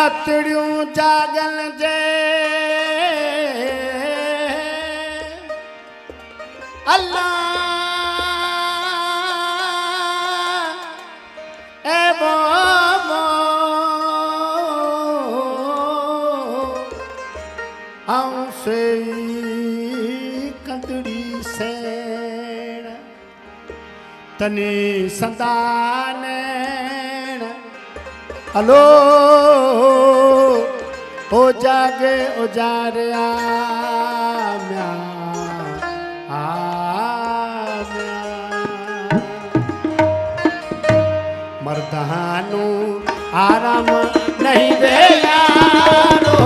रातड़ियों जागल जे अल्लाह ए बाबा से कंदड़ी से तनी संतान हलो ओ जागे उजारिया म्या मर्दानू आराम नहीं दे यारो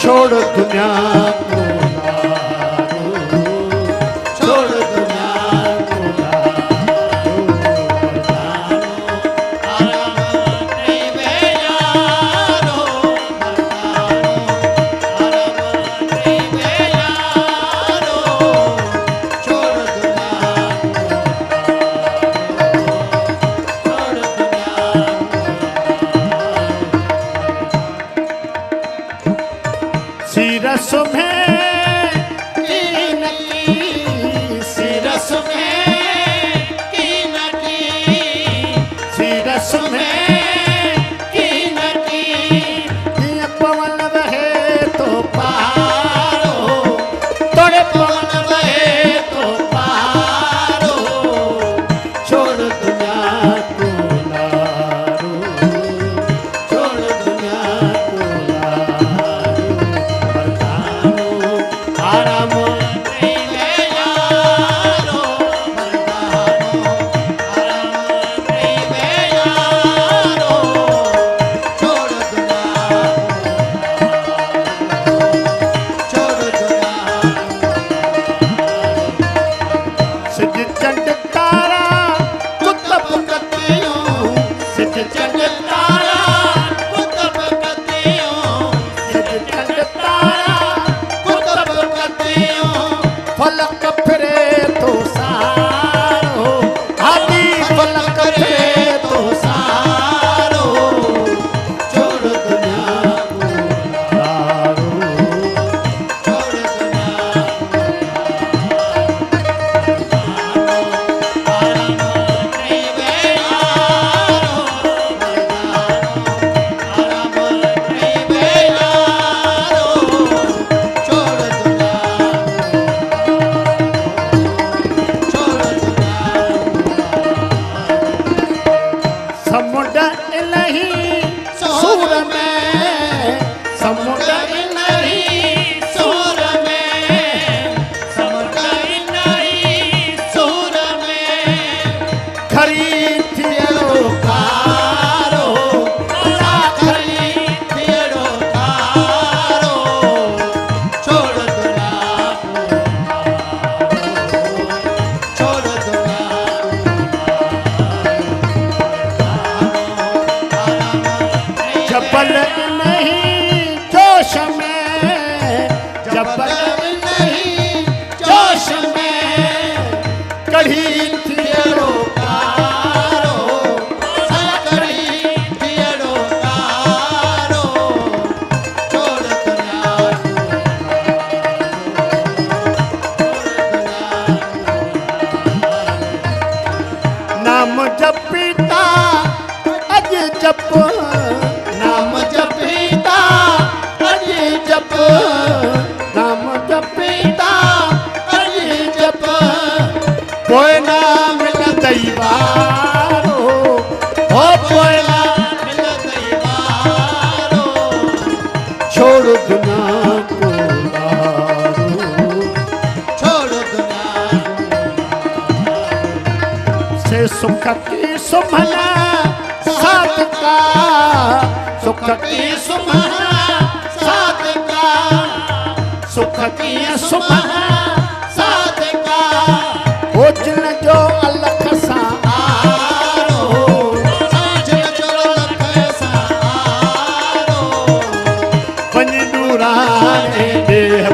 छोड़ दुनिया को लारो, छोड़ दुनिया को लारो, आराम नहीं बे यारो, आराम नहीं बे यारो, छोड़ दुनिया को लारो, छोड़ दुनिया सिरस में कीन की सिरस में कीन की सिरस में कीन की ये पवन बहे तो पारो तोड़े पवन बहे तो पारो छोड़ दुनिया को लारो छोड़ दुनिया को आराम नहीं ले यारो मर्दानो आराम नहीं ले यारो छोड़ दुनिया सिद्ध चंड तारा कुतुब कतियों सिद्ध चंड तारा कुतुब कतियों सिद्ध चंड तारा फलक फिरे तो सारो आदि फलक फिरे तो सारो छोड़ दुनिया को लारो छोड़ दुनिया आराम नहीं बे यारो आराम नहीं बे यारो छोड़ दुनिया समुद्र नहीं सूर में समुद्र नहीं सूर में समुद्र नहीं सूर में खरीदियो कारो खरीदियो कारो छोड़ दुनिया छोड़ दुनिया जबल नहीं जोश में जबल नहीं जोश में कढ़ी थियरो कारो कढ़ी थियरो कारो छोड़ दुनिया नाम जपीता अज जप नाम जपीता अज जप नाम जपीता अज जप कोई ना मिल दैवारो हो कोई ना मिल दैवारो छोड़ दुनिया को लारो छोड़ दुनिया से सुख की सुमना साथ का सुख की सुमना साथ का सुख की सुमना साथ का ओजन जो अलख सा आरो ओजन जो अलख सा आरो बन नूराने देह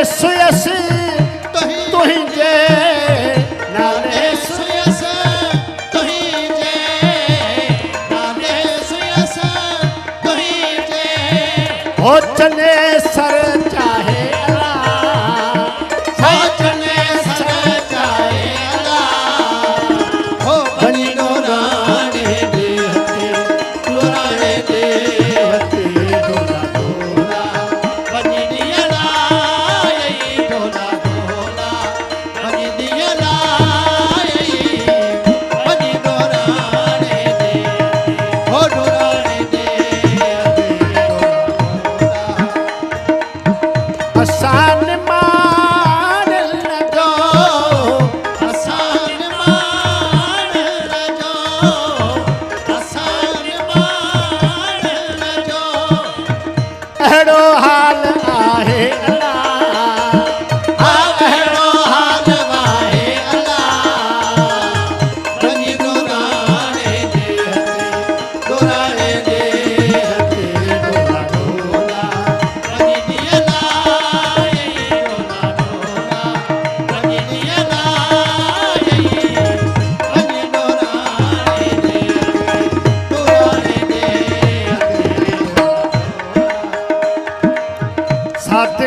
सुयस तुहिंजे नाले सुयस तुहिंजे नाले सुयस तुहिंजे हो चने सर चाहे अला हो चने सर चाहे अला हो बनी डोराने दे हते डोराने दे हते डोरा डोरा बनी दियला यही डोरा डोरा बनी दियला यही बनी डोराने दे हो डोराने दे आसान मान लगो आसान मान लजो आसान मान लजो अहिड़ो हाल आहे अला अहिड़ो हाल वाहे अला बनी डोराणे दे हते डोराणे दे हते डोरा डोरा बनी दियला यही डोरा डोरा बनी दियला यही बनी डोराणे दे हते डोराणे दे हते साथ